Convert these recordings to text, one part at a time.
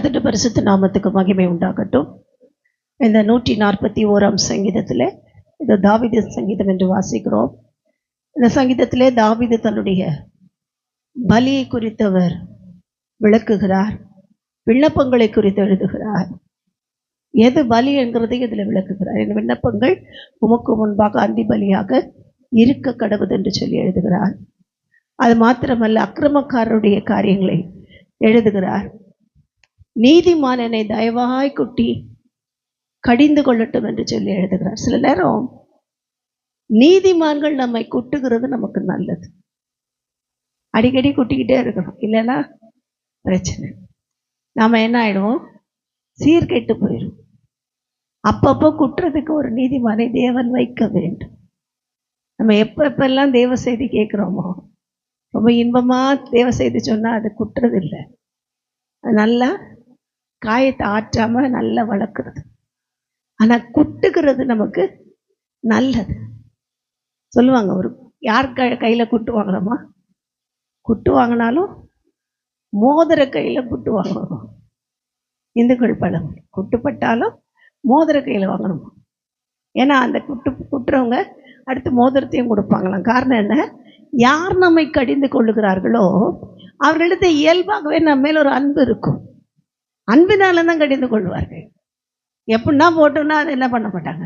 கர்த்தருடைய பரிசுத்த நாமத்துக்கு மகிமை உண்டாகட்டும். இந்த 141ஆம் சங்கீதத்தில் இது தாவீது சங்கீதம் என்று வாசிக்கிறோம். இந்த சங்கீதத்திலே தாவீது தன்னுடைய பலியை குறித்தவர் விளக்குகிறார், விண்ணப்பங்களை குறித்து எழுதுகிறார். எது பலி என்கிறதை இதில் விளக்குகிறார். என் விண்ணப்பங்கள் உமக்கு முன்பாக அந்தி பலியாக இருக்க கடவுது என்று சொல்லி எழுதுகிறார். அது மாத்திரமல்ல, அக்கிரமக்காரருடைய காரியங்களை எழுதுகிறார். நீதிமான் என்னை தயவாய் குட்டி கடிந்து கொள்ளட்டும் என்று சொல்லி எழுதுகிறார். சில நேரம் நீதிமான்கள் நம்மை குட்டுகிறது நமக்கு நல்லது. அடிக்கடி குட்டிக்கிட்டே இருக்கணும், இல்லைன்னா பிரச்சனை. நாம் என்ன ஆகிடுவோம், சீர்கெட்டு போயிடும். அப்பப்போ குட்டுறதுக்கு ஒரு நீதிமானை தேவன் வைக்க வேண்டும். நம்ம எப்பெல்லாம் தேவ செய்தி கேட்குறோமோ, ரொம்ப இன்பமாக தேவ செய்தி சொன்னால் அது குட்டுறதில்லை, அது நல்லா காயத்தை ஆற்றாமல் நல்லா வளர்க்குறது. ஆனால் குட்டுகிறது நமக்கு நல்லது. சொல்லுவாங்க, ஒரு யார் கையில் குட்டு வாங்கலாமா, குட்டு வாங்கினாலும் மோதிர கையில் குட்டு வாங்கணும். இந்துக்கள் பழம், குட்டுப்பட்டாலும் மோதிர கையில் வாங்கணுமா. ஏன்னா அந்த குட்டுறவங்க அடுத்து மோதிரத்தையும் கொடுப்பாங்களாம். காரணம் என்ன, யார் நம்மை கடிந்து கொள்ளுகிறார்களோ அவர்களிடத்தை இயல்பாகவே நம்ம மேல் ஒரு அன்பு இருக்கும். அன்பினால தான் கடிந்து கொள்வார்கள். எப்படின்னா போட்டோம்னா அதை என்ன பண்ண மாட்டாங்க,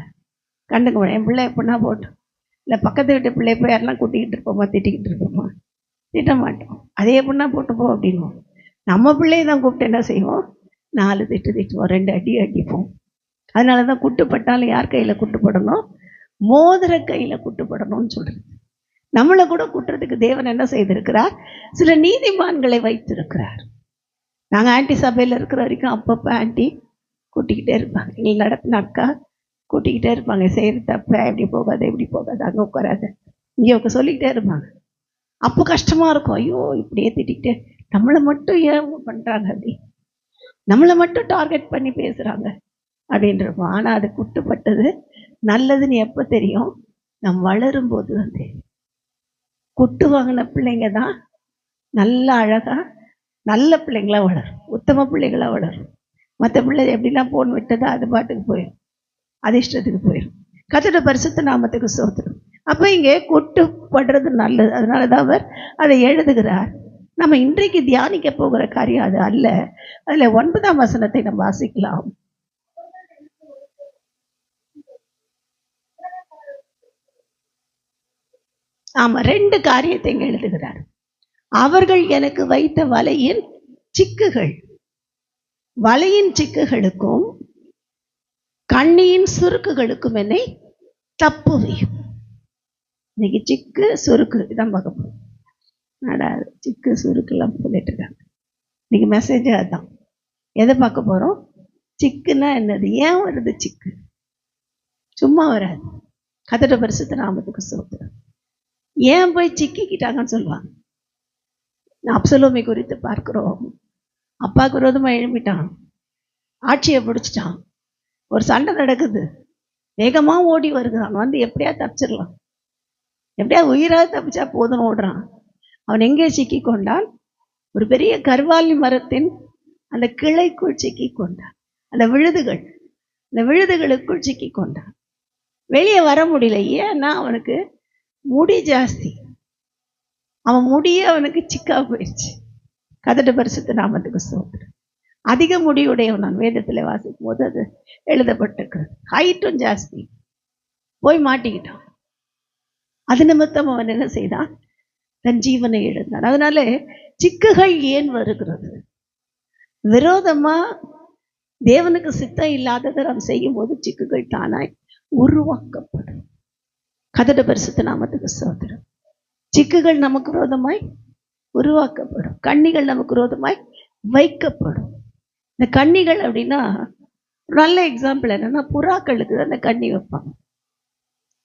கண்டுக்க மாட்டேன். என் பிள்ளை எப்படின்னா போட்டோம், இல்லை பக்கத்து வீட்டு பிள்ளை போய் யாரெல்லாம் கூட்டிக்கிட்டு இருப்போமா, திட்டிக்கிட்டு இருப்போமா, திட்ட மாட்டோம். அதே எப்படின்னா போட்டுப்போம் அப்படின்வோம். நம்ம பிள்ளையை தான் கூப்பிட்டு என்ன செய்வோம், 4 திட்டுவோம், 2 அடி அடிப்போம். அதனால தான் குட்டுப்பட்டாலும் யார் கையில் குட்டுப்படணும், மோதிர கையில் குட்டுப்படணும்னு சொல்கிறது. நம்மளை கூட குட்டுறதுக்கு தேவன் என்ன செய்திருக்கிறார், சில நீதிமான்களை வைத்திருக்கிறார். நாங்கள் ஆன்டி சபையில் இருக்கிற வரைக்கும் அப்பப்போ ஆன்டி கூட்டிக்கிட்டே இருப்பாங்க. நீ நடத்தின அக்கா கூட்டிக்கிட்டே இருப்பாங்க, செய்கிற தப்ப எப்படி போகாது, எப்படி போகாது, அங்கே உட்காராது, இங்கே உட்க சொல்லிக்கிட்டே இருப்பாங்க. அப்போ கஷ்டமாக இருக்கும், ஐயோ இப்படியே திட்டிக்கிட்டே நம்மளை மட்டும் ஏன் பண்ணுறாங்க, அப்படி நம்மளை மட்டும் டார்கெட் பண்ணி பேசுகிறாங்க அப்படின்றப்போம். ஆனால் அது குட்டுப்பட்டது நல்லதுன்னு எப்போ தெரியும், நம்ம வளரும்போது தான் தெரியும். குட்டு வாங்கின பிள்ளைங்க தான் நல்ல அழகாக நல்ல பிள்ளைங்களாக வளரும், உத்தம பிள்ளைகளாக வளரும். மற்ற பிள்ளை எப்படிலாம் போன் விட்டதோ அது பாட்டுக்கு போயிடும், அது இஷ்டத்துக்கு போயிடும். கர்த்தருடைய பரிசுத்த நாமத்துக்கு ஸ்தோத்திரம். அப்போ இங்கே குட்டுப்படுறது நல்லது, அதனால தான் அவர் அதை எழுதுகிறார். நம்ம இன்றைக்கு தியானிக்க போகிற காரியம் அது அல்ல. அதில் 9ஆம் வசனத்தை நம்ம வாசிக்கலாம். ஆமாம், 2 காரியத்தை இங்கே எழுதுகிறார். அவர்கள் எனக்கு வைத்த வலையின் சிக்குகள், வலையின் சிக்குகளுக்கும் கண்ணியின் சுருக்குகளுக்கும் என்னை தப்புவையும். இன்னைக்கு சிக்கு சுருக்கு இதான் பார்க்க போகிறோம். சிக்கு சுருக்குலாம் சொல்லிட்டு இருக்காங்க. இன்னைக்கு மெசேஜ் அதுதான். எதை பார்க்க போகிறோம், சிக்குன்னா என்னது, ஏன் வருது சிக்கு, சும்மா வராது. கர்த்தருடைய பரிசுத்த நாமத்துக்கு ஸ்தோத்திரம். ஏன் போய் சிக்கிக்கிட்டாங்கன்னு சொல்லுவாங்க. அப்சலோமை குறித்து பார்க்கிறோம். அப்பாவுக்கு விரோதமாக எழுப்பிட்டான், ஆட்சியை பிடிச்சிட்டான், ஒரு சண்டை நடக்குது, வேகமாக ஓடி வருகிறான். வந்து எப்படியா தப்பிச்சிடலாம், எப்படியா உயிராக தப்பிச்சா போதும்னு ஓடுறான். அவன் எங்கே சிக்கி கொண்டான், ஒரு பெரிய கர்வாலி மரத்தின் அந்த கிளைக்குள் சிக்கி கொண்டான். அந்த விழுதுகளுக்குள் சிக்கி கொண்டான். வெளியே வர முடியல. ஏன்னா அவனுக்கு முடி ஜாஸ்தி, அவன் முடியே அவனுக்கு சிக்கா போயிடுச்சு. கர்த்தருடைய பரிசுத்த நாமத்துக்கு ஸ்தோத்திரம். அதிக முடியுடையவன், நான் வேதத்தில் வாசிக்கும் போது அது எழுதப்பட்டிருக்கிறது. ஹைட்டும் ஜாஸ்தி, போய் மாட்டிக்கிட்டான். அது நிமித்தம் அவன் என்ன செய்தான், தன் ஜீவனை எழுந்தான். அதனால சிக்குகள் ஏன் வருகிறது, விரோதமா தேவனுக்கு சித்தம் இல்லாததை நாம் செய்யும் போது சிக்குகள் தானாய் உருவாக்கப்படும். கர்த்தருடைய பரிசுத்த நாமத்துக்கு ஸ்தோத்திரம். சிக்குகள் நமக்கு விரோதமாய் உருவாக்கப்படும், கண்ணிகள் நமக்கு விரோதமாய் வைக்கப்படும். இந்த கண்ணிகள் அப்படின்னா நல்ல எக்ஸாம்பிள் என்னன்னா, புறாக்களுக்கு அந்த கண்ணி வைப்பாங்க.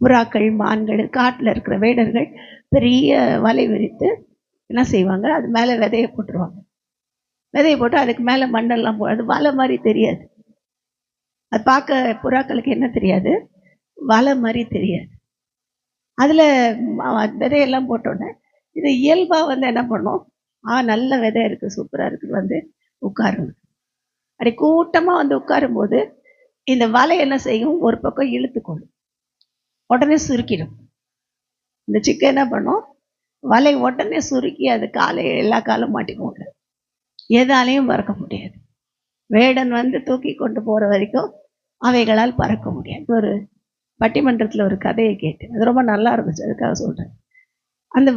புறாக்கள், மான்கள், காட்டில் இருக்கிற வேடர்கள் பெரிய வலை விரித்து என்ன செய்வாங்க, அது மேலே விதையை போட்டுருவாங்க. விதையை போட்டு அதுக்கு மேலே மண்ணெல்லாம் அது வலை மாதிரி தெரியாது. அது பார்க்க புறாக்களுக்கு என்ன தெரியாது, வலை மாதிரி தெரியாது. அதில் விதையெல்லாம் போட்டோன்னே இது இயல்பாக வந்து என்ன பண்ணோம், நல்ல விதை இருக்குது, சூப்பராக இருக்குது, வந்து உட்காருங்க. அப்படி கூட்டமா வந்து உட்காரும்போது இந்த வலை என்ன செய்யும், ஒரு பக்கம் இழுத்துக்கொள்ளும், உடனே சுருக்கிடும். இந்த சிக்கை என்ன பண்ணும், வலை உடனே சுருக்கி அது காலை எல்லா காலம் மாட்டிக்கொண்டு எதாலையும் பறக்க முடியாது. வேடன் வந்து தூக்கி கொண்டு போற வரைக்கும் அவைகளால் பறக்க முடியாது. ஒரு பட்டிமன்றத்தில் ஒரு கதையை கேட்டேன், அது ரொம்ப நல்லா இருந்துச்சு, அதுக்காக சொல்றேன். அந்த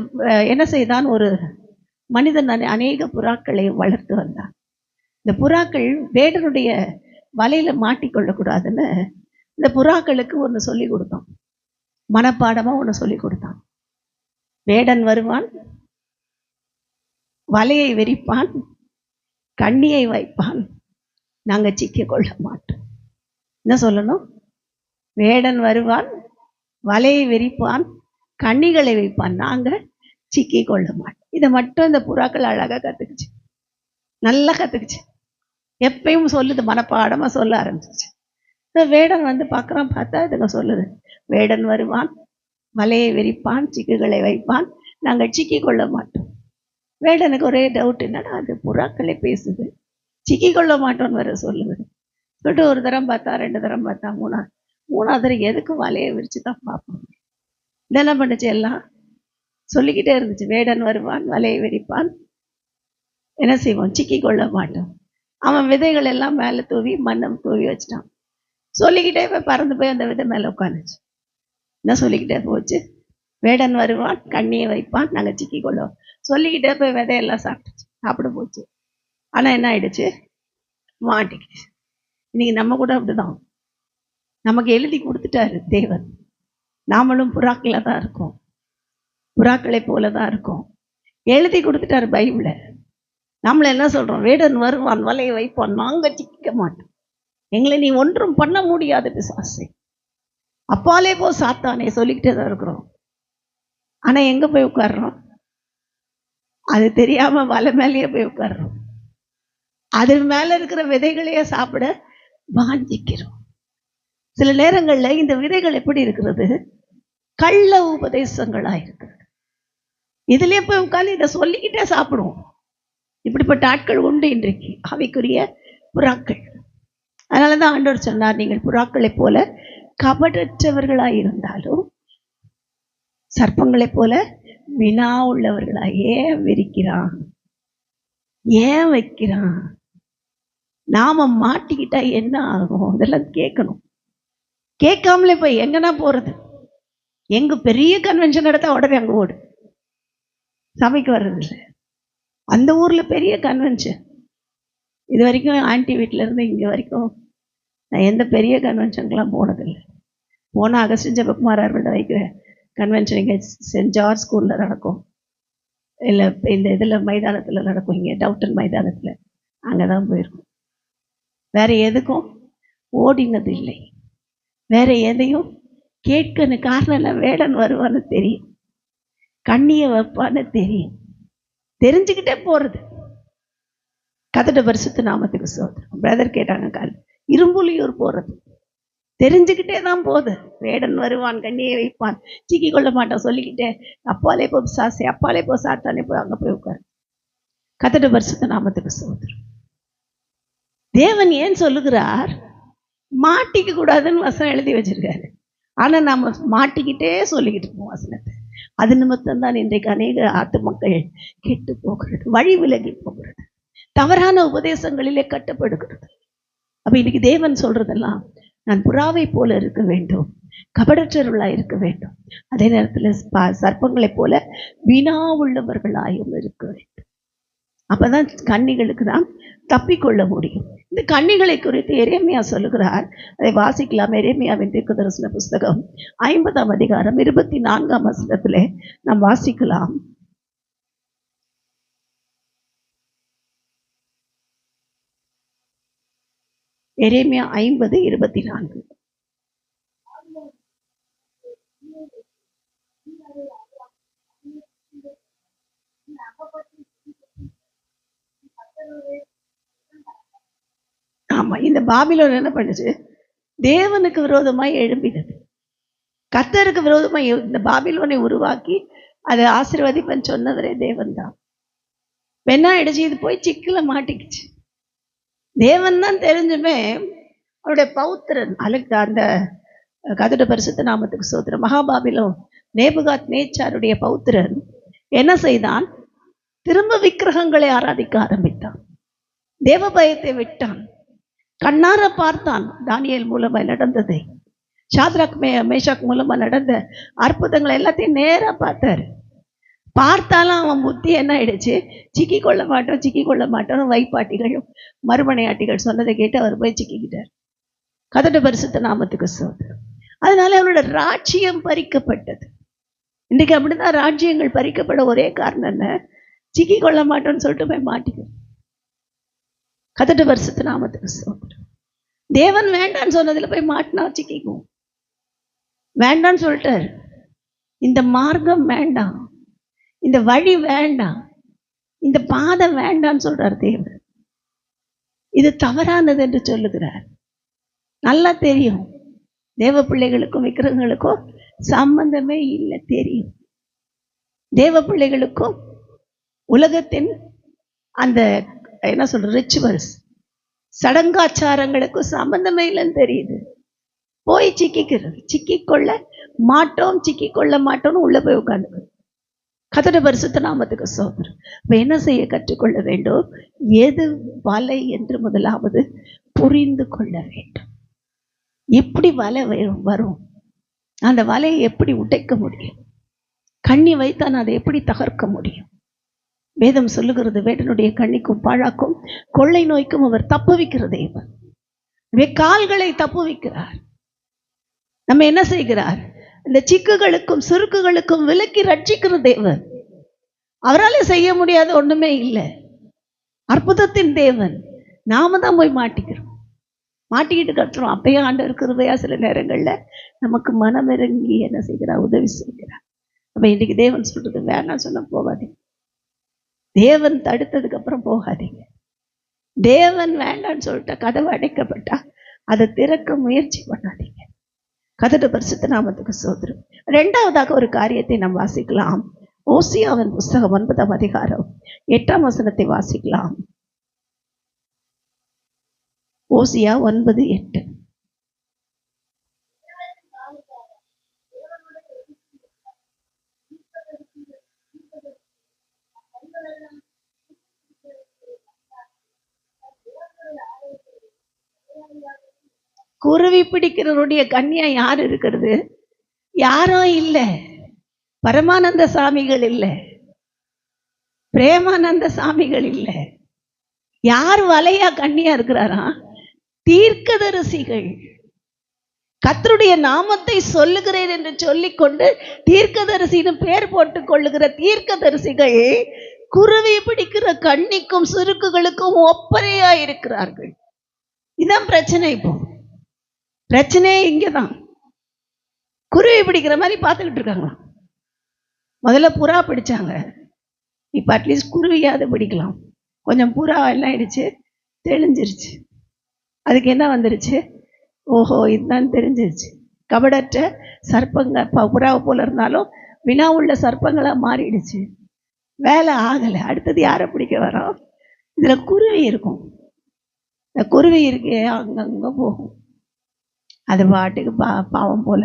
என்ன செய்தான், ஒரு மனிதன் அநேக புறாக்களை வளர்த்து வந்தான். இந்த புறாக்கள் வேடனுடைய வலையில மாட்டிக்கொள்ளக்கூடாதுன்னு இந்த புறாக்களுக்கு ஒன்று சொல்லி கொடுத்தான், மனப்பாடமா ஒன்று சொல்லி கொடுத்தான். வேடன் வருவான், வலையை விரிப்பான், கண்ணியை வைப்பான், நாங்க சிக்கிக் கொள்ள மாட்டோம். என்ன சொல்லணும், வேடன் வருவான், வலையை விரிப்பான், கண்ணிகளை வைப்பான், நாங்க சிக்கிக் கொள்ள மாட்டோம். இதை மட்டும் இந்த புறாக்கள் அழகா கத்துக்குச்சு, நல்லா கத்துக்குச்சு. எப்பயும் சொல்லுது, மனப்பாடமா சொல்ல ஆரம்பிச்சிச்சு. வேடன் வந்து பார்க்குறான், பார்த்தா இதுங்க சொல்லுது, வேடன் வருவான், வலையை விரிப்பான், சிக்குகளை வைப்பான், நாங்கள் சிக்கிக் கொள்ள மாட்டோம். வேடனுக்கு ஒரே டவுட், என்னடா அது புறாக்களை பேசுது, சிக்கிக் கொள்ள மாட்டோம்னு வர சொல்லுது. சொல்லிட்டு ஒரு தரம் பார்த்தா, 2 தரம் பார்த்தா, மூணாவது தரம் எதுக்கும் வலையை விரிச்சு தான் பார்ப்போம். என்ன பண்ணுச்சு, எல்லாம் சொல்லிக்கிட்டே இருந்துச்சு, வேடன் வருவான், வலையை விரிப்பான், என்ன செய்வோம், சிக்கிக் கொள்ள மாட்டோம். அவன் விதைகள் எல்லாம் மேலே தூவி மண்ணம் தூவி வச்சுட்டான். சொல்லிக்கிட்டே போய் பறந்து போய் அந்த விதை மேலே உட்காந்துச்சு. என்ன சொல்லிக்கிட்டே போச்சு, வேடன் வருவான், கண்ணியை வைப்பான், நாங்கள் சிக்கிக் கொள்ளுவோம். சொல்லிக்கிட்டே போய் விதையெல்லாம் சாப்பிட போச்சு. ஆனால் என்ன ஆயிடுச்சு, மாட்டிக்கிச்சு. இன்னைக்கு நம்ம கூட அப்படிதான், நமக்கு எழுதி கொடுத்துட்டாரு தேவன், நாமளும் புறாக்களை தான் இருக்கோம், புறாக்களை போல தான் இருக்கோம். எழுதி கொடுத்துட்டாரு பைபிளை. நம்மள என்ன சொல்றோம், வேடன் வருவான், வலையை வைப்பான், நாங்க சிக்க மாட்டோம், எங்களை நீ ஒன்றும் பண்ண முடியாது பிசாசே, அப்பாலே போ சாத்தானே சொல்லிக்கிட்டே தான் இருக்கிறோம். ஆனா எங்க போய் உட்கார்றோம், அது தெரியாம வலை மேலேயே போய் உட்கார்றோம். அது மேல இருக்கிற விதைகளையே சாப்பிட வாஞ்சிக்கிறோம். சில நேரங்கள்ல இந்த விதைகள் எப்படி இருக்கிறது, கள்ள உபதேசங்களா இருக்கிறது. இதுலயே போய் உட்கார்ந்து இதை சொல்லிக்கிட்டே சாப்பிடுவோம். இப்படிப்பட்ட ஆட்கள் உண்டு இன்றைக்கு, அவைக்குரிய புறாக்கள். அதனாலதான் ஆண்டவர் சொன்னார், நீங்கள் புறாக்களை போல கபடற்றவர்களாய் இருந்தாலும் சர்ப்பங்களை போல வினா உள்ளவர்களா. ஏன் விரிக்கிறான், ஏன் வைக்கிறான், நாம மாட்டிக்கிட்டா என்ன ஆகும், அதெல்லாம் கேட்கணும். கேட்காமலே போய் எங்கன்னா போறது, எங்க பெரிய கன்வென்ஷன் எடுத்தா உடனே அங்க ஓடு, சபைக்கு வர்றது இல்லை. அந்த ஊர்ல பெரிய கன்வென்ஷன், இது வரைக்கும் ஆன்டி வீட்டில இருந்து இங்க வரைக்கும் நான் எந்த பெரிய கன்வென்ஷனுக்கெல்லாம் போனதில்லை. போனால் அகஸ்டின் ஜெபக்குமார் அவர்களோட வைக்கிற கன்வென்ஷன் இங்கே சென்ட் ஜார்ஜ் ஸ்கூலில் நடக்கும், இல்லை இந்த இதில் மைதானத்தில் நடக்கும், இங்கே டவுட்டன் மைதானத்தில், அங்கே தான் போயிருக்கும். வேற எதுக்கும் ஓடினது இல்லை, வேற எதையும் கேட்கணும். காரணம் இல்லை, வேடன் வருவான்னு தெரியும், கண்ணியை வைப்பான்னு தெரியும், தெரிஞ்சுக்கிட்டே போறது. கத்தோட பரிசுத்த நாமத்துக்கு ஸ்தோத்திரம். பிரதர் கேட்டாங்க, கால் இரும்புலியூர் போறது, தெரிஞ்சுக்கிட்டே தான் போகுது. வேடன் வருவான், கண்ணியை வைப்பான், சிக்கிக் கொள்ள மாட்டான் சொல்லிக்கிட்டே, அப்பாலே போ சாசை, அப்பாலே போ சாத்தானே போய் அங்கே போய் உட்காரு. கத்தோட பரிசுத்த நாமத்துக்கு ஸ்தோத்திரம். தேவன் ஏன் சொல்லுகிறார், மாட்டிக்க கூடாதுன்னு வசனம் எழுதி வச்சிருக்காரு. ஆனா நம்ம மாட்டிக்கிட்டே சொல்லிக்கிட்டு இருப்போம் வசனத்தை. அது நிமித்தம் தான் இன்றைக்கு அநேக ஆத்துமக்கள் கெட்டு போகிறது, வழி விலகி போகிறது, தவறான உபதேசங்களிலே கட்டப்படுகிறது. அப்ப இன்னைக்கு தேவன் சொல்றதெல்லாம், நான் புறாவை போல இருக்க வேண்டும், கபடற்றவர்களாய் இருக்க வேண்டும், அதே நேரத்தில் சர்ப்பங்களை போல வீணா உள்ளவர்களாயும் இருக்க வேண்டும். அப்பதான் கன்னிகளுக்கு தான் தப்பிக்கொள்ள முடியும். இந்த கன்னிகளை குறித்து எரேமியா சொல்லுகிறார், அதை வாசிக்கலாம். எரேமியாவின் தீர்க்கதரிசன புஸ்தகம் 50ஆம் அதிகாரம் 24ஆம் வசனத்திலே நாம் வாசிக்கலாம். எரேமியா 50:24. ஆமா, இந்த பாபிலோன் என்ன பண்ணுச்சு, தேவனுக்கு விரோதமாய் எழும்பினது. கர்த்தருக்கு விரோதமாய் இந்த பாபிலோனை உருவாக்கி அதை ஆசீர்வதிப்பேன்னு சொன்னவரே தேவன் தான். வெண்ணா அடிச்சு இது போய் சிக்கல மாட்டிக்கிச்சு. தேவன் தான் தெரிஞ்சுமே அவருடைய பௌத்திரன் அந்த கர்த்தருடைய பரிசுத்த நாமத்துக்கு ஸ்தோத்திரம். மகாபாபிலோன் நேபுகாத் நேச்சாருடைய பௌத்திரன் என்ன செய்தான்? திரும்ப விக்கிரகங்களை ஆராதிக்க ஆரம்பித்தான். தேவ பயத்தை விட்டான். கண்ணார பார்த்தான் தானியேல் மூலமா நடந்ததை. சாத்ராக் மேஷாக் மூலமா நடந்த அற்புதங்களை எல்லாத்தையும் நேரா பார்த்தாரு. பார்த்தாலும் அவன் புத்தி என்ன ஆயிடுச்சு? சிக்கி கொள்ள மாட்டோம் வைப்பாட்டிகளும் மறுமனையாட்டிகள் சொன்னதை கேட்டு அவர் போய் சிக்கிக்கிட்டார். கர்த்தருடைய பரிசுத்த நாமத்துக்கு ஸ்தோத்திரம். அதனால அவனோட ராஜ்யம் பறிக்கப்பட்டது. இன்றைக்கு அப்படிதான் ராஜ்யங்கள் பறிக்கப்பட ஒரே காரணம் என்ன? சிக்கி கொள்ள மாட்டோம்னு சொல்லிட்டு போய் மாட்டிக்கிறோம். கர்த்தருடைய பரிசுத்த நாமத்துக்கு ஸ்தோத்திரம். தேவன் வேண்டான்னு சொன்னதுல போய் மாட்டினா சிக்கிக்குவோம். வேண்டான்னு சொல்லிட்டாரு. இந்த மார்க்கம் வேண்டாம், இந்த வழி வேண்டாம், இந்த பாதை வேண்டான்னு சொல்றார் தேவன். இது தவறானது என்று சொல்லுகிறார். நல்லா தெரியும், தேவ பிள்ளைகளுக்கும் விக்கிரகங்களுக்கும் சம்பந்தமே இல்லை. தெரியும், தேவ பிள்ளைகளுக்கும் உலகத்தின் அந்த என்ன சொல்ற ரிச்சுவல்ஸ் சடங்காச்சாரங்களுக்கும் சம்பந்தமே இல்லைன்னு தெரியுது. போய் சிக்கிக்கிறது. சிக்கிக்கொள்ள மாட்டோம்னு உள்ள போய் உட்காந்து கர்த்தருடைய பரிசுத்த நாமத்துக்கு ஸ்தோத்திரம். இப்ப என்ன செய்ய கற்றுக்கொள்ள வேண்டும்? எது வலை என்று முதலாவது புரிந்து கொள்ள வேண்டும். எப்படி வலை வரும், அந்த வலையை எப்படி உடைக்க முடியும், கண்ணி வைத்தான் அதை எப்படி தகர்க்க முடியும்? வேதம் சொல்லுகிறது, வேடனுடைய கண்ணிக்கும் பாழாக்கும் கொள்ளை நோய்க்கும் அவர் தப்புவிக்கிற தேவன். கால்களை தப்புவிக்கிறார். நம்ம என்ன செய்கிறார்? இந்த சிக்குகளுக்கும் சுருக்குகளுக்கும் விலக்கி ரட்சிக்கிற தேவன். அவரால் செய்ய முடியாத ஒண்ணுமே இல்லை. அற்புதத்தின் தேவன். நாம தான் போய் மாட்டிக்கிட்டு கட்டுறோம். அப்பயே ஆண்டவர் கிருபையா சில நேரங்கள்ல நமக்கு மனம் இறங்கி என்ன செய்கிறார்? உதவி செய்கிறார். அப்ப இன்னைக்கு தேவன் சொல்றது, வேணாம் சொன்ன போகாதீங்க. தேவன் தடுத்ததுக்கு அப்புறம் போகாதீங்க. தேவன் வேண்டான்னு சொல்லிட்டா, கதவு அடைக்கப்பட்டா அதை திறக்க முயற்சி பண்ணாதீங்க. கர்த்தருடைய பரிசுத்த நாமத்துக்கு ஸ்தோத்திரம். இரண்டாவதாக ஒரு காரியத்தை நாம் வாசிக்கலாம். ஓசியாவின் புஸ்தகம் 9ஆம் அதிகாரம் 8ஆம் வசனத்தை வாசிக்கலாம். ஓசியா 9:8. குருவி பிடிக்கிறவருடைய கன்னியா யார் இருக்கிறது? யாரும் இல்லை. பரமானந்த சாமிகள் இல்லை, பிரேமானந்த சாமிகள் இல்லை. யார் வலையா கன்னியா இருக்கிறாரா? தீர்க்கதரிசிகள். கர்த்தருடைய நாமத்தை சொல்லுகிறேன் என்று சொல்லிக்கொண்டு தீர்க்கதரிசின்னு பேர் போட்டுக் கொள்ளுகிற தீர்க்கதரிசிகள் குருவி பிடிக்கிற கண்ணிக்கும் சுருக்குகளுக்கும் ஒப்பனையா இருக்கிறார்கள். இதான் பிரச்சனை. இப்போ பிரச்சனையே இங்கதான். குருவி பிடிக்கிற மாதிரி பார்த்துக்கிட்டு இருக்காங்க. முதல்ல புறா பிடிச்சாங்க, இப்போ அட்லீஸ்ட் குருவியாவது பிடிக்கலாம். கொஞ்சம் புறா எல்லாம் ஆயிடுச்சு, தெளிஞ்சிருச்சு. அதுக்கு என்ன வந்துருச்சு? ஓஹோ, இதுதான் தெரிஞ்சிருச்சு. கபடற்ற சர்ப்பங்க புறாவை போல இருந்தாலும் வினா உள்ள சர்ப்பங்களாக மாறிடுச்சு. வேலை ஆகலை. அடுத்தது யாரை பிடிக்க வரோம்? இதில் குருவி இருக்கும். இந்த குருவி இருக்கே அங்கங்கே போகும். அது பாட்டுக்கு பாவம் போல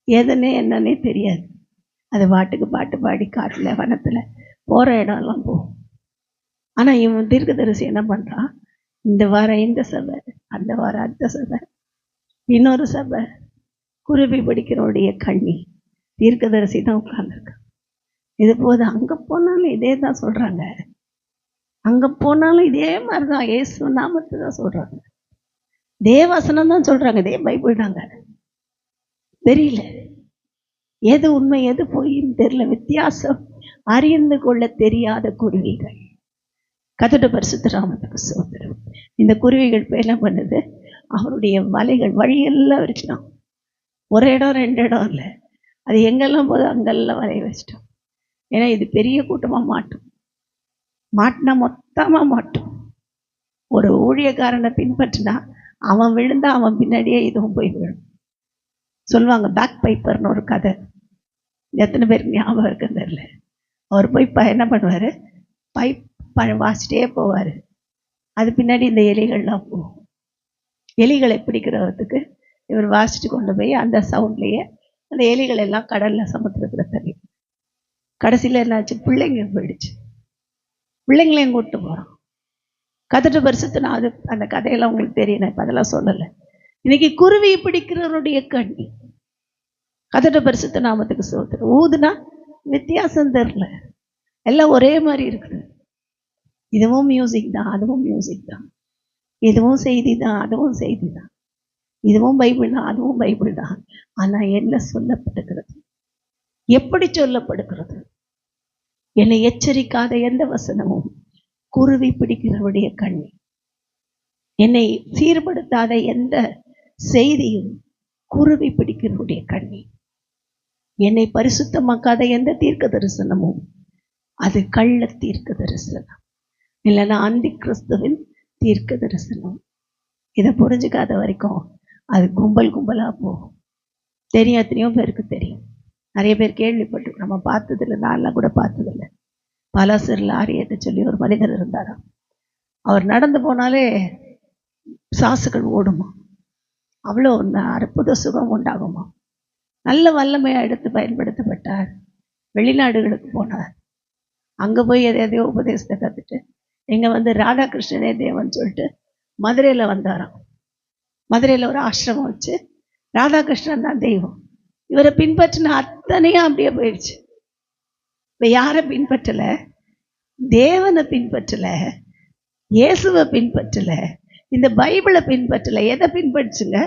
எதுன்னே என்னன்னே தெரியாது. அது பாட்டுக்கு பாட்டு பாடி காட்டில் வனத்தில் போகிற இடம்லாம் போகும். ஆனால் இவன் தீர்க்கதரிசி என்ன பண்ணுறான்? இந்த வாரம் இந்த சபை, அந்த வாரம் அடுத்த சபை, இன்னொரு சபை. குருவி பிடிக்கிறோடைய கண்ணி தீர்க்கதரிசி தான் உட்கார்ந்துருக்கான். இது போது அங்கே போனாலும் இதே தான் சொல்கிறாங்க, அங்கே போனாலும் இதே மாதிரி தான் இயேசு நாமத்தை தான் சொல்கிறாங்க, தேவசனம் தான் சொல்கிறாங்க, இதே பைபிள் தாங்க. தெரியல எது உண்மை எது பொய்ன்னு தெரியல. வித்தியாசம் அறிந்து கொள்ள தெரியாத குருவிகள். கர்த்தருடைய பரிசுத்த நாமத்துக்கு ஸ்தோத்திரம். இந்த குருவிகள் என்ன பண்ணுது? அவருடைய வலைகள் வழியெல்லாம் வச்சுட்டோம். ஒரு இடம் ரெண்டு இடம் இல்லை, அது எங்கெல்லாம் போதும் அங்கெல்லாம் வலைய வச்சிட்டோம். ஏன்னா இது பெரிய கூட்டமாக மாட்டினா மொத்தமாக மாட்டும். ஒரு ஊழியக்காரனை பின்பற்றினா அவன் விழுந்தா அவன் பின்னாடியே இதுவும் போய் விழும். சொல்லுவாங்க, பேக் பைப்பர்னு ஒரு கதை. எத்தனை பேருக்கு ஞாபகம் இருக்குன்னு தெரியல. அவர் போய் என்ன பண்ணுவார்? பைப் வாசிட்டே போவார். அது பின்னாடி இந்த எலிகள்லாம் போகும். எலிகளை பிடிக்கிறதுக்கு இவர் வாசிட்டு கொண்டு போய் அந்த சவுண்ட்லேயே அந்த எலிகள் எல்லாம் கடலில் சமுத்திரத்தில் தள்ளி. கடைசியில் என்னாச்சு, பிள்ளைங்க போயிடுச்சு. பிள்ளைங்களையும் கூப்பிட்டு போகிறோம். கதட்டு பரிசுத்து நான் அது அந்த கதையெல்லாம் உங்களுக்கு தெரியும், நான் இப்போ அதெல்லாம் சொல்லலை. இன்னைக்கு குருவி பிடிக்கிறவருடைய கண்ணி. கதட்டு பரிசுத்த நாமத்துக்கு சோத்திரம். ஊதுனா வித்தியாசம் தெரில, எல்லாம் ஒரே மாதிரி இருக்குது. இதுவும் மியூசிக் தான், அதுவும் மியூசிக் தான். இதுவும் செய்தி தான், அதுவும் செய்தி தான். இதுவும் பைபிள் தான், அதுவும் பைபிள் தான். ஆனால் என்ன சொல்லப்படுகிறது, எப்படி சொல்லப்படுகிறது? என்னை எச்சரிக்காத எந்த வசனமும் குருவி பிடிக்கிறவருடைய கண்ணி. என்னை சீர்படுத்தாத எந்த செய்தியும் குருவி பிடிக்கிறவருடைய கண்ணி. என்னை பரிசுத்தமாக்காத எந்த தீர்க்க தரிசனமும் அது கள்ள தீர்க்க தரிசனம், இல்லைன்னா அந்தி கிறிஸ்துவின் தீர்க்க தரிசனம். இதை புரிஞ்சுக்காத வரைக்கும் அது கும்பல் கும்பலாக போகும். தெரியும், எத்தனையோ பேருக்கு தெரியும். நிறைய பேர் கேள்விப்பட்டிருக்கோம், நம்ம பார்த்ததில்லை. நான்லாம் கூட பார்த்ததில்லை. பலாசரில் ஆரியத்தை சொல்லி ஒரு மனிதர் இருந்தாராம். அவர் நடந்து போனாலே சாசுகள் ஓடுமா, அவ்வளோ அற்புத சுகம் உண்டாகுமா. நல்ல வல்லமையாக எடுத்து பயன்படுத்தப்பட்டார். வெளிநாடுகளுக்கு போனார். அங்கே போய் எதையோ உபதேசத்தை கற்றுட்டு இங்கே வந்து ராதாகிருஷ்ணனே தேவன் சொல்லிட்டு மதுரையில் வந்தாராம். மதுரையில் ஒரு ஆசிரமம் வச்சு ராதாகிருஷ்ணன் தான் தெய்வம். இவரை பின்பற்றின அத்தனையும் அப்படியே போயிடுச்சு. இப்போ யாரை பின்பற்றலை? தேவனை பின்பற்றலை, இயேசுவை பின்பற்றலை, இந்த பைபிளை பின்பற்றலை. எதை பின்பற்றுச்சுங்க?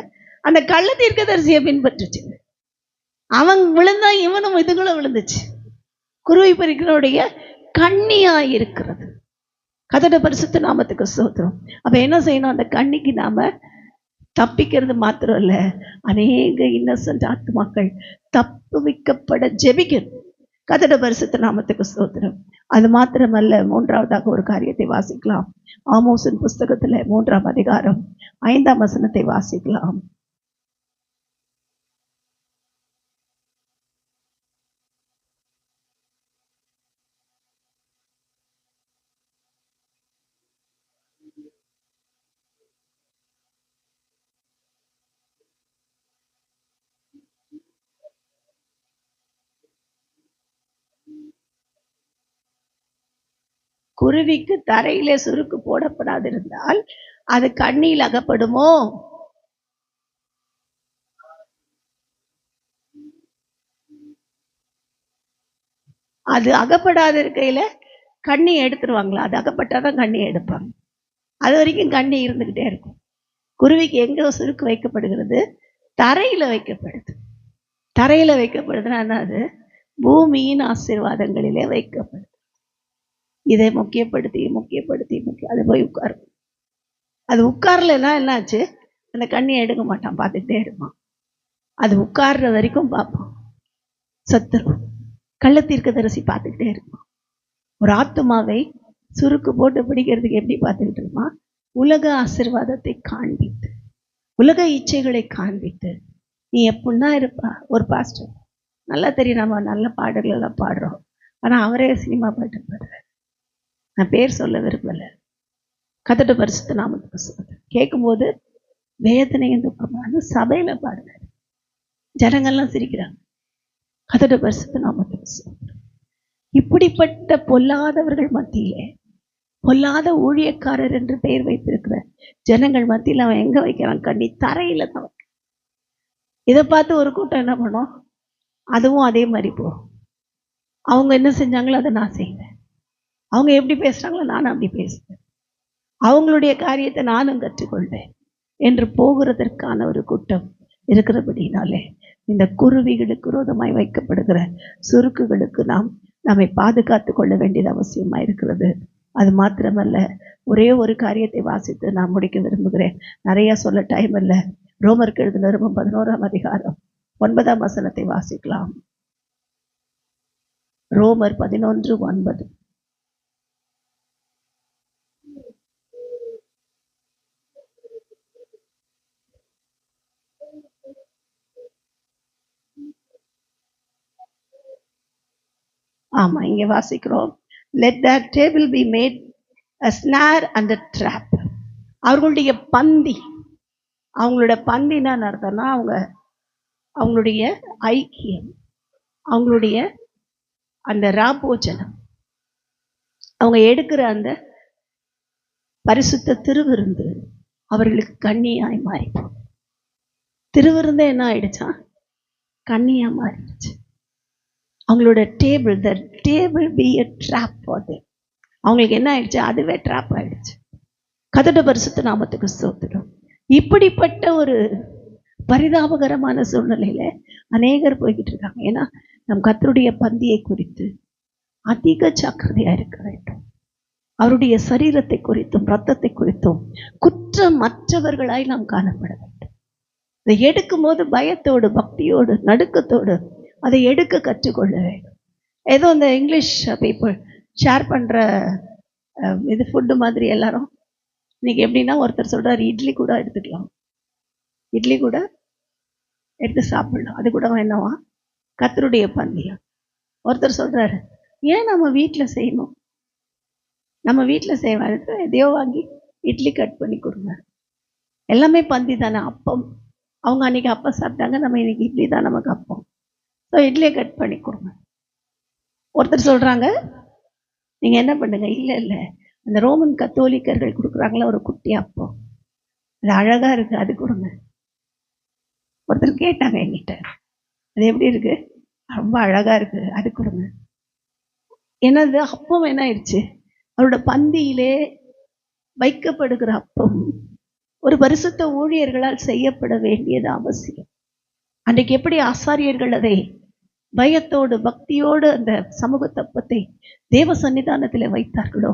அந்த கள்ள தீர்க்கதரிசியை பின்பற்றுச்சுங்க. அவன் விழுந்தா இவனும் இதுகளும் விழுந்துச்சு. குருவி பறிக்கிறோடைய கண்ணியாக இருக்கிறது. கதட பரிசுத்த நாமத்துக்கு ஸ்தோத்திரம். அப்போ என்ன செய்யணும்? அந்த கண்ணிக்கு நாம் தப்பிக்கிறது மாத்திரம் இல்லை, அநேக இன்னசென்ட் ஆத்மாக்கள் தப்புவிக்கப்பட ஜெபிக்கணும். கதட பரிசுத்த நாமத்துக்கு ஸ்தோத்திரம். அது மாத்திரமல்ல, மூன்றாவதாக ஒரு காரியத்தை வாசிக்கலாம். ஆமோஸின் புஸ்தகத்தில் 3ஆம் அதிகாரம் 5ஆம் வசனத்தை வாசிக்கலாம். குருவிக்கு தரையிலே சுருக்கு போடப்படாதிருந்தால் அது கண்ணியில் அகப்படுமோ? அது அகப்படாத இருக்கையில கண்ணி எடுத்துருவாங்களா? அது அகப்பட்டாதான் கண்ணி எடுப்பாங்க. அது வரைக்கும் கண்ணி இருந்துகிட்டே இருக்கும். குருவிக்கு எங்க சுருக்கு வைக்கப்படுகிறது? தரையில வைக்கப்படுது. தரையில வைக்கப்படுதுன்னா அது பூமியின் ஆசீர்வாதங்களிலே வைக்கப்படுது. இதை முக்கியப்படுத்தி அது போய் உட்காரும். அது உட்கார்லன்னா என்னாச்சு? அந்த கண்ணியை எடுக்க மாட்டான், பார்த்துக்கிட்டே இருப்பான். அது உட்கார்ற வரைக்கும் பார்ப்பான். சத்துரும் கள்ள தீர்க்கதரிசி பார்த்துக்கிட்டே இருப்பான். ஒரு ஆத்துமாவை சுருக்கு போட்டு பிடிக்கிறதுக்கு எப்படி பார்த்துக்கிட்டு இருப்பான்? உலக ஆசீர்வாதத்தை காண்பித்து, உலக இச்சைகளை காண்பித்து. நீ எப்படின்னா இருப்பா. ஒரு பாஸ்டர் நல்லா தெரியும், நம்ம நல்ல பாடல்கள் எல்லாம் பாடுறோம், ஆனால் அவரே சினிமா பாட்டு பாடுறார். நான் பேர் சொல்ல விரும்பலை. கதட்ட பரிசுத்த நாமத்துக்கு சொல்றேன். கேட்கும்போது வேதனை என்று சபையில் பாடுறாரு. ஜனங்கள்லாம் சிரிக்கிறாங்க. கதட்ட பரிசுத்த நாமத்துக்கு சொல்றேன். இப்படிப்பட்ட பொல்லாதவர்கள் மத்தியிலே, பொல்லாத ஊழியக்காரர் என்று பெயர் வைத்திருக்கிற ஜனங்கள் மத்தியில் அவன் எங்க வைக்கிறான்? கண்ணி தரையில தான் வைக்க. இதை பார்த்து ஒரு கூட்டம் என்ன பண்ணும்? அதுவும் அதே மாதிரி போகும். அவங்க என்ன செஞ்சாங்களோ அதை நான் செய்வேன், அவங்க எப்படி பேசுறாங்களோ நானும் அப்படி பேசுவேன், அவங்களுடைய காரியத்தை நானும் கற்றுக்கொள்வேன் என்று போகிறதற்கான ஒரு கூட்டம் இருக்கிறபடினாலே இந்த குருவிகளுக்கு விரோதமாய் வைக்கப்படுகிற சுருக்குகளுக்கு நம்மை பாதுகாத்து கொள்ள வேண்டியது அவசியமாக இருக்கிறது. அது மாத்திரமல்ல, ஒரே ஒரு காரியத்தை வாசித்து நான் முடிக்க விரும்புகிறேன். நிறைய சொல்ல டைம் இல்லை. ரோமருக்கு எழுதின நிருபம் 11ஆம் அதிகாரம் 9ஆம் வசனத்தை வாசிக்கலாம். ரோமர் 11:9. ஆமா, இங்க வாசிக்கிறோம். Let that table be made a snare and a trap. அவர்களுடைய பந்தி, அவங்களோட பந்தினா அர்த்தம்னா அவங்களுடைய ஐக்கியம், அவங்களுடைய அந்த ராபோஜனம், அவங்க எடுக்கிற அந்த பரிசுத்த திருவிருந்து அவர்களுக்கு கண்ணியாய் மாறிப்போம். திருவிருந்தே என்ன ஆயிடுச்சா? கண்ணியா மாறிடுச்சு. அவங்களோட table b a trap for them. அவங்களுக்கு என்ன ஆயிடுச்சு? அதுவே ட்ராப் ஆயிடுச்சு. கர்த்தருடைய பரிசுத்த நாமத்துக்கு ஸ்தோத்திரம். இப்படிப்பட்ட ஒரு பரிதாபகரமான சூழ்நிலையில அநேகர் போய்கிட்டு இருக்காங்க. ஏன்னா நம் கர்த்தருடைய பந்தியை குறித்து அதிக ஜாக்கிரதையா இருக்க வேண்டும். அவருடைய சரீரத்தை குறித்தும் இரத்தத்தை குறித்தும் குற்றமற்றவர்களாய் நாம் காணப்பட வேண்டும். அதை எடுக்கும் போது பயத்தோடு, பக்தியோடு, நடுக்கத்தோடு அதை எடுக்க கற்றுக்கொள்ள வேண்டும். ஏதோ இந்த இங்கிலீஷ் பீப்புள் ஷேர் பண்ற இது ஃபுட்டு மாதிரி எல்லாரும் இன்னைக்கு எப்படின்னா, ஒருத்தர் சொல்றாரு இட்லி கூட எடுத்துக்கலாம், இட்லி கூட எடுத்து சாப்பிடலாம், அது கூட என்னவா கர்த்தருடைய பந்தியா. ஒருத்தர் சொல்றாரு ஏன் நம்ம வீட்டில் செய்யணும், நம்ம வீட்டில் செய்வாரு, எதையோ வாங்கி இட்லி கட் பண்ணி கொடுங்க, எல்லாமே பந்தி தானே. அப்பம் அவங்க அன்னைக்கு அப்பம் சாப்பிட்டாங்க, நம்ம இன்னைக்கு இட்லி தான் நமக்கு அப்பம், ஸோ இட்லியை கட் பண்ணி கொடுங்க. ஒருத்தர் சொல்றாங்க நீங்க என்ன பண்ணுங்க, இல்லை அந்த ரோமன் கத்தோலிக்கர்கள் கொடுக்குறாங்களா ஒரு குட்டி அப்பம், அது அழகா இருக்கு, அது கொடுங்க. ஒருத்தர் கேட்டாங்க என்கிட்ட, அது எப்படி இருக்கு? ரொம்ப அழகா இருக்கு, அது கொடுங்க. என்னது அப்பம் என்ன ஆயிடுச்சு? அவரோட பந்தியிலே வைக்கப்படுகிற அப்பம் ஒரு பரிசுத்த ஊழியர்களால் செய்யப்பட வேண்டியது அவசியம். அன்றைக்கு எப்படி ஆசாரியர்கள் அதை பயத்தோடு பக்தியோடு அந்த சமூக தப்பத்தை தேவ சன்னிதானத்தில் வைத்தார்களோ,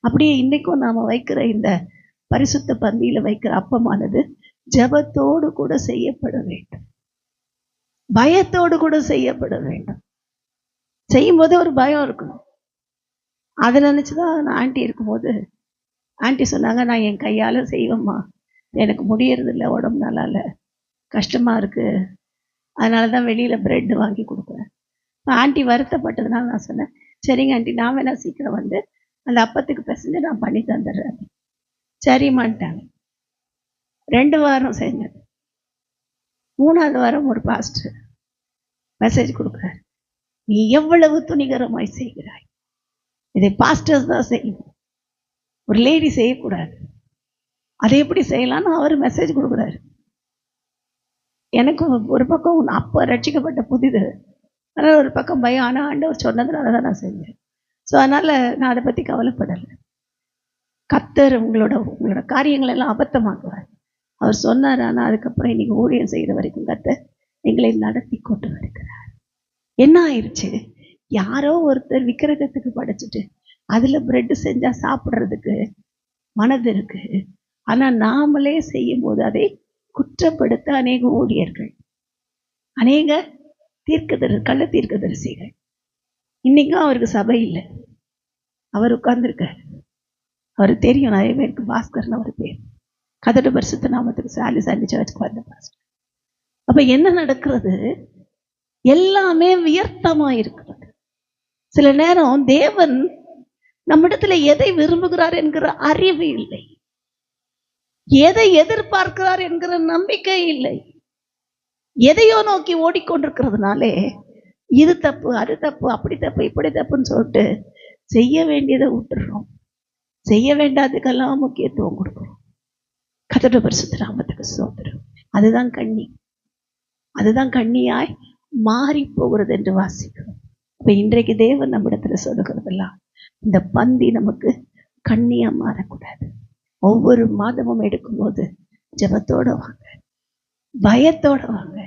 அப்படியே இன்னைக்கும் நாம வைக்கிற இந்த பரிசுத்த பந்தியில வைக்கிற அப்பமானது ஜபத்தோடு கூட செய்யப்பட வேண்டும், பயத்தோடு கூட செய்யப்பட வேண்டும். செய்யும் போது ஒரு பயம் இருக்கணும். அதை நினைச்சுதான் நான் ஆண்டி இருக்கும்போது ஆண்டி சொன்னாங்க, நான் என் கையால செய்வேம்மா, எனக்கு முடியறது இல்லை, உடம்பு நல்லா இல்லை, கஷ்டமா இருக்கு, அதனாலதான் வெளியில பிரெட் வாங்கி கொடுக்குறேன். ஆண்டி வருத்தப்பட்டதுனால நான் சொன்னேன், சரிங்க ஆண்டி, நான் வேணா சீக்கிரம் வந்து அந்த அப்பத்துக்கு பிசைஞ்சு நான் பண்ணி தந்துடுறேன். சரிம்மான்ட்டாங்க. 2 வாரம் செஞ்சேன். 3ஆவது வாரம் ஒரு பாஸ்டர் மெசேஜ் கொடுக்குறாரு, நீ எவ்வளவு துணிகரமாய் செய்கிறாய், இதை பாஸ்டர்ஸ் தான் செய்யணும், ஒரு லேடி செய்யக்கூடாது, அதை எப்படி செய்யலாம்னு அவர் மெசேஜ் கொடுக்குறாரு. எனக்கு ஒரு பக்கம் அப்போ ரட்சிக்கப்பட்ட புதிது, அதனால் ஒரு பக்கம் பயம். ஆனால் ஆண்டவர் சொன்னதுனால தான் நான் செஞ்சேன். ஸோ அதனால் நான் அதை பற்றி கவலைப்படலை. கர்த்தர் உங்களோட காரியங்கள் எல்லாம் அபத்தமாக்குவார். அவர் சொன்னார். ஆனால் அதுக்கப்புறம் இன்னைக்கு ஊழியம் செய்கிற வரைக்கும் கர்த்தர் எங்களை நடத்தி கொண்டு வருகிறார். என்ன ஆயிடுச்சு? யாரோ ஒருத்தர் விக்கிரகத்துக்கு படைச்சிட்டு அதில் பிரெட்டு செஞ்சால் சாப்பிட்றதுக்கு மனது இருக்கு. ஆனால் நாமளே செய்யும் போது அதை குற்றப்படுத்த அநேக ஊழியர்கள், அநேக கள்ள தீர்க்கதரிசிகள். இன்னைக்கும் அவருக்கு சபை இல்லை, அவர் உட்கார்ந்துருக்கார். அவரு தெரியும் நிறைய பேருக்கு, பாஸ்கர்னு அவர் பேர். கர்த்தருடைய பரிசுத்த நாமத்துக்கு சாலி சர்ச்சுக்கு வந்த பாஸ்டர். அப்ப என்ன நடக்கிறது? எல்லாமே வியர்த்தமா இருக்கிறது. சில நேரம் தேவன் நம்மிடத்துல எதை விரும்புகிறார் என்கிற அறிவு இல்லை, எதை எதிர்பார்க்கிறார் என்கிற நம்பிக்கை இல்லை. எதையோ நோக்கி ஓடிக்கொண்டிருக்கிறதுனாலே இது தப்பு, அது தப்பு, அப்படி தப்பு, இப்படி தப்புன்னு சொல்லிட்டு செய்ய வேண்டியதை விட்டுறோம், செய்ய வேண்டாதுக்கெல்லாம் முக்கியத்துவம் கொடுக்கிறோம். கர்த்தருடைய பரிசுத்த நாமத்துக்கு ஸ்தோத்திரம். அதுதான் கண்ணி, அதுதான் கண்ணியாய் மாறி போகிறது என்று வாசிக்கிறோம். இப்ப இன்றைக்கு தேவன் நம்மிடத்துல சொல்லுகிறதெல்லாம், இந்த பந்தி நமக்கு கண்ணியா மாறக்கூடாது. ஒவ்வொரு மாதமும் எடுக்கும்போது ஜெபத்தோட வாங்க, பயத்தோட வாங்க.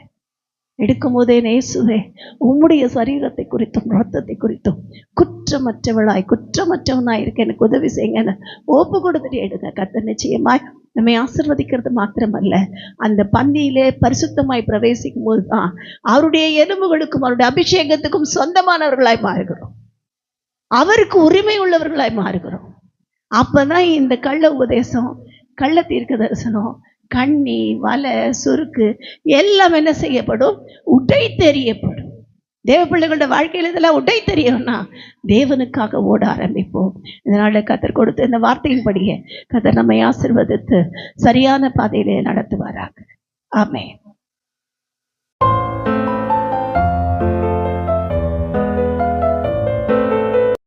எடுக்கும் போதே இயேசுவே உம்முடைய சரீரத்தை குறித்தும் இரத்தத்தை குறித்தும் குற்றமற்றவனாய் இருக்க எனக்கு உதவி செய்யுங்க, ஒப்பு கொடுத்துட்டு எடுங்க. கர்த்தர் நிச்சயமாய் நம்மை ஆசீர்வதிக்கிறது மாத்திரமல்ல, அந்த பந்தியிலே பரிசுத்தமாய் பிரவேசிக்கும் போதுதான் அவருடைய எலும்புகளுக்கும் அவருடைய அபிஷேகத்துக்கும் சொந்தமானவர்களாய் மாறுகிறோம், அவருக்கு உரிமை உள்ளவர்களாய் மாறுகிறோம். அப்பதான் இந்த கள்ள உபதேசம், கள்ள தீர்க்க தரிசனம், கண்ணி, வலை, சுருக்கு எல்லாம் என்ன செய்யப்படும்? உடை தெரியப்படும். தேவ பிள்ளைகளோட வாழ்க்கையில் இதெல்லாம் உடை தெரியும்னா தேவனுக்காக ஓட ஆரம்பிப்போம். இதனால கர்த்தர் கொடுத்த இந்த வார்த்தையின்படியே கர்த்தர் நம்மை ஆசீர்வதித்து சரியான பாதையிலே நடத்துவாராக. ஆமென்.